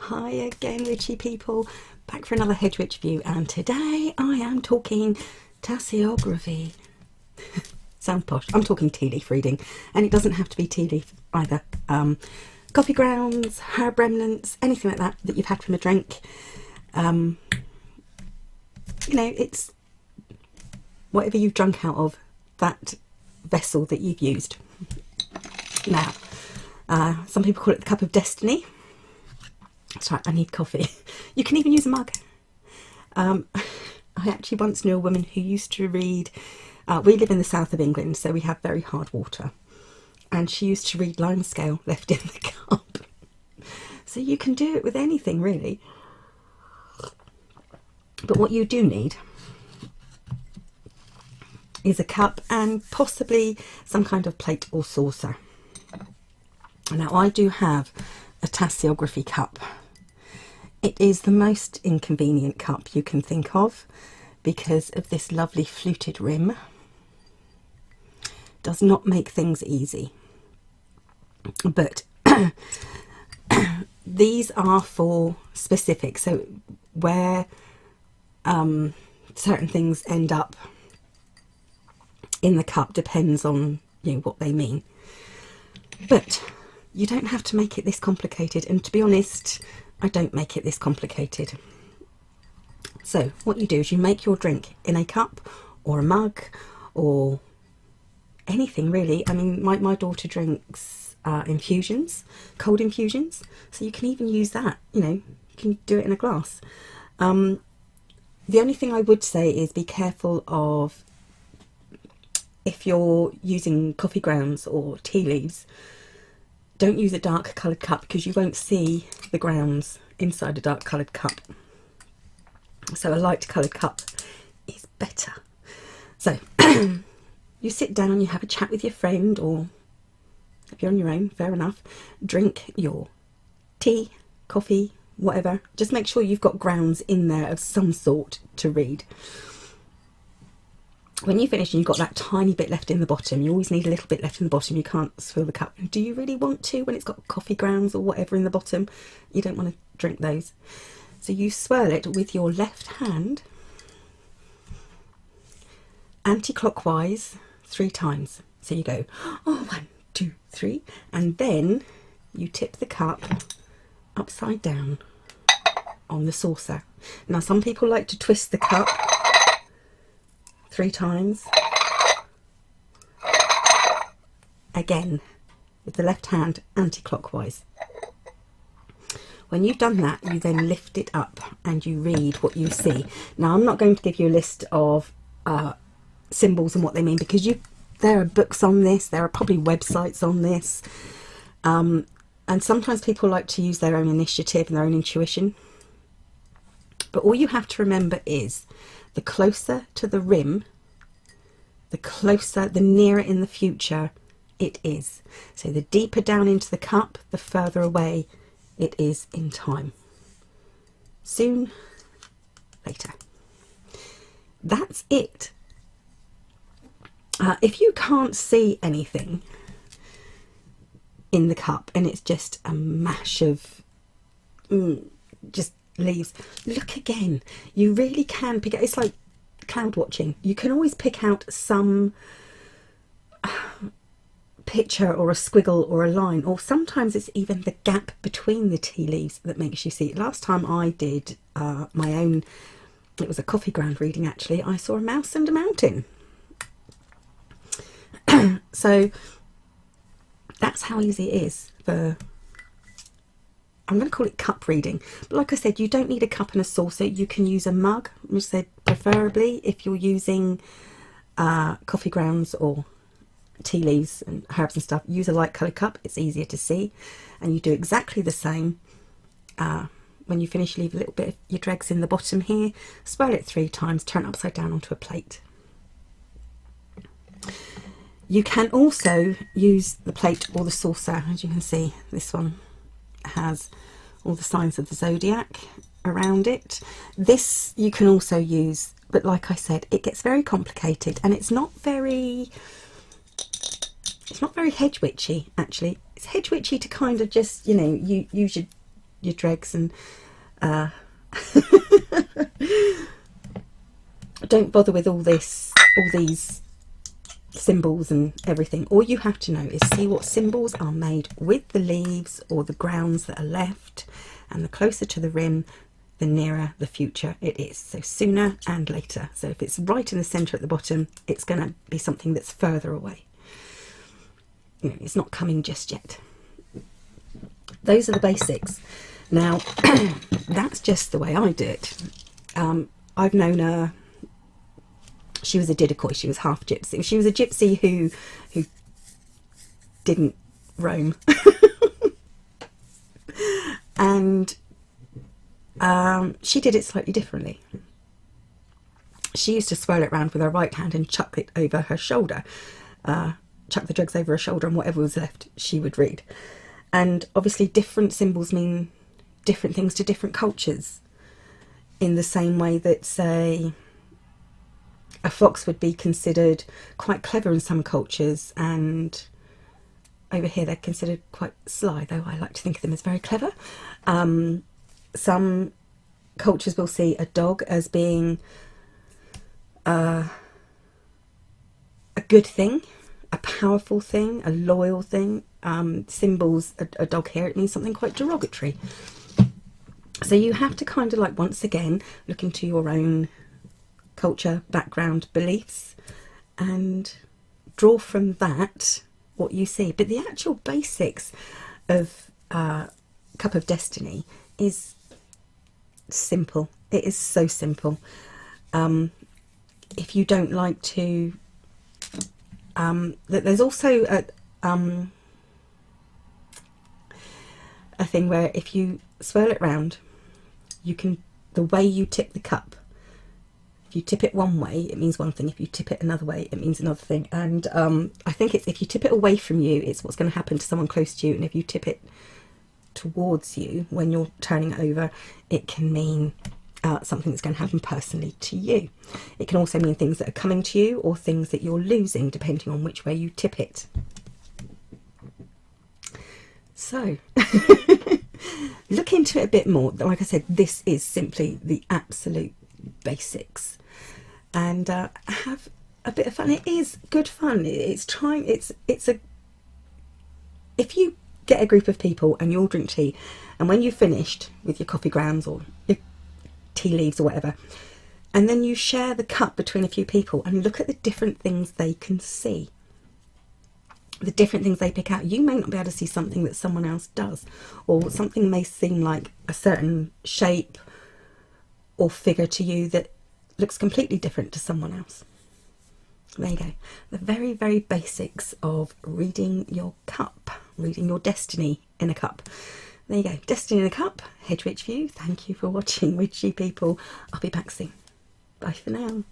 Hi again, witchy people, back for another HedgeWitch view, and today I am talking tasseography. Sound posh. I'm talking tea leaf reading, and it doesn't have to be tea leaf either. Coffee grounds, herb remnants, anything like that that you've had from a drink. You know, it's whatever you've drunk out of that vessel that you've used. Now, some people call it the cup of destiny. That's right, I need coffee. You can even use a mug. I actually once knew a woman who used to read, we live in the south of England, so we have very hard water. And she used to read lime scale left in the cup. So you can do it with anything, really. But what you do need is a cup and possibly some kind of plate or saucer. Now, I do have a tasseography cup. It is the most inconvenient cup you can think of because of this lovely fluted rim. Does not make things easy. But these are for specific, so where certain things end up in the cup depends on, you know, what they mean. But you don't have to make it this complicated, and to be honest, I don't make it this complicated. So what you do is you make your drink in a cup or a mug or anything really. I mean, my daughter drinks infusions, cold infusions, so you can even use that, you know, you can do it in a glass. The only thing I would say is be careful of, if you're using coffee grounds or tea leaves, don't use a dark coloured cup because you won't see the grounds inside a dark coloured cup. So a light coloured cup is better. So you sit down, you have a chat with your friend, or if you're on your own, fair enough, drink your tea, coffee, whatever. Just make sure you've got grounds in there of some sort to read. When you finish and you've got that tiny bit left in the bottom, you always need a little bit left in the bottom. You can't fill the cup. Do you really want to when it's got coffee grounds or whatever in the bottom? You don't want to drink those. So you swirl it with your left hand anti-clockwise 3 times. So you go, oh, 1, 2, 3, and then you tip the cup upside down on the saucer. Now, some people like to twist the cup 3 times. Again, with the left hand anti-clockwise. When you've done that, you then lift it up and you read what you see. Now, I'm not going to give you a list of symbols and what they mean, because there are books on this, there are probably websites on this, and sometimes people like to use their own initiative and their own intuition. But all you have to remember is, the closer to the rim, the nearer in the future it is. So the deeper down into the cup, the further away it is in time. Soon, later. That's it. If you can't see anything in the cup and it's just a mash of just leaves, look again. You really can pick out, it's like cloud watching. You can always pick out some picture or a squiggle or a line, or sometimes it's even the gap between the tea leaves that makes you see. Last time I did my own, it was a coffee ground reading actually, I saw a mouse and a mountain. So that's how easy it is for, I'm going to call it cup reading. But like I said, you don't need a cup and a saucer. You can use a mug. I said preferably if you're using coffee grounds or tea leaves and herbs and stuff, use a light coloured cup. It's easier to see. And you do exactly the same. When you finish, leave a little bit of your dregs in the bottom here. Swirl it 3 times, turn it upside down onto a plate. You can also use the plate or the saucer. As you can see, this one has all the signs of the zodiac around it. This you can also use, but like I said, it gets very complicated, and it's not very hedge witchy actually. It's hedge witchy to kind of just, you know, you use your your dregs and don't bother with all these symbols and everything. All you have to know is see what symbols are made with the leaves or the grounds that are left, and the closer to the rim, the nearer the future it is. So sooner and later. So if it's right in the centre at the bottom, it's going to be something that's further away. You know, it's not coming just yet. Those are the basics. Now, that's just the way I do it. I've known her. She was a Didakoi, she was half gypsy. She was a gypsy who didn't roam. And she did it slightly differently. She used to swirl it around with her right hand and chuck it over her shoulder. Chuck the dregs over her shoulder, and whatever was left, she would read. And obviously different symbols mean different things to different cultures. In the same way that, say, a fox would be considered quite clever in some cultures, and over here they're considered quite sly, though I like to think of them as very clever. Some cultures will see a dog as being a good thing, a powerful thing, a loyal thing. Symbols, a dog here, it means something quite derogatory. So you have to kind of, like, once again, look into your own culture, background, beliefs, and draw from that what you see. But the actual basics of Cup of Destiny is simple. It is so simple. If you don't like to, there's also a thing where if you swirl it round, you can, the way you tip the cup, if you tip it one way, it means one thing. If you tip it another way, it means another thing. And I think it's, if you tip it away from you, it's what's going to happen to someone close to you. And if you tip it towards you when you're turning it over, it can mean something that's going to happen personally to you. It can also mean things that are coming to you or things that you're losing, depending on which way you tip it. So look into it a bit more. Like I said, this is simply the absolute basics, and have a bit of fun. It is good fun. It's trying. It's a. If you get a group of people and you all drink tea, and when you've finished with your coffee grounds or your tea leaves or whatever, and then you share the cup between a few people and look at the different things they can see, the different things they pick out. You may not be able to see something that someone else does, or something may seem like a certain shape or figure to you that looks completely different to someone else. There you go. The very, very basics of reading your cup, reading your destiny in a cup. There you go. Destiny in a cup, HedgeWitch view. Thank you for watching, witchy people. I'll be back soon. Bye for now.